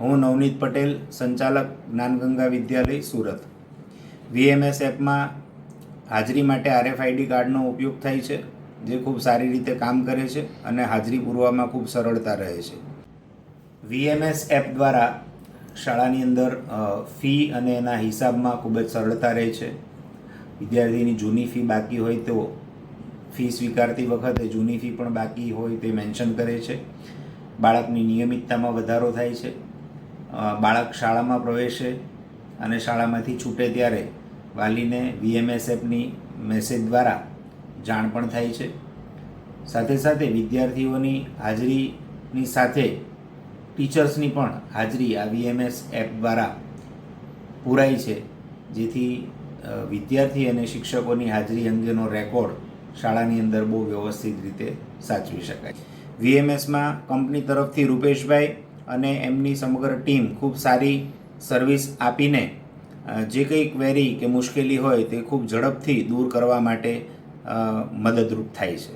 હું નવનીત પટેલ, સંચાલક જ્ઞાનગંગા વિદ્યાલય, સુરત. VMS એપમાં હાજરી માટે RFID કાર્ડનો ઉપયોગ થાય છે, જે ખૂબ સારી રીતે કામ કરે છે અને હાજરી પૂરવામાં ખૂબ સરળતા રહે છે. VMS એપ દ્વારા શાળાની અંદર ફી અને એના હિસાબમાં ખૂબ જ સરળતા રહે છે. વિદ્યાર્થીની જૂની ફી બાકી હોય તો ફી સ્વીકારતી વખતે જૂની ફી પણ બાકી હોય તે મેન્શન કરે છે. બાળકની નિયમિતતામાં વધારો થાય છે. બાળક શાળામાં પ્રવેશે અને શાળામાંથી છૂટે ત્યારે વાલીને VMS એપની મેસેજ દ્વારા જાણ પણ થાય છે. સાથે સાથે વિદ્યાર્થીઓની હાજરીની સાથે ટીચર્સની પણ હાજરી આ VMS એપ દ્વારા પૂરાય છે, જેથી વિદ્યાર્થી અને શિક્ષકોની હાજરી અંગેનો રેકોર્ડ શાળાની અંદર બહુ વ્યવસ્થિત રીતે સાચવી શકાય. VMSમાં કંપની તરફથી રૂપેશભાઈ અને એમની સમગ્ર ટીમ ખૂબ સારી સર્વિસ આપીને જે કંઈ ક્વેરી કે મુશ્કેલી હોય તે ખૂબ ઝડપથી દૂર કરવા માટે મદદરૂપ થાય છે.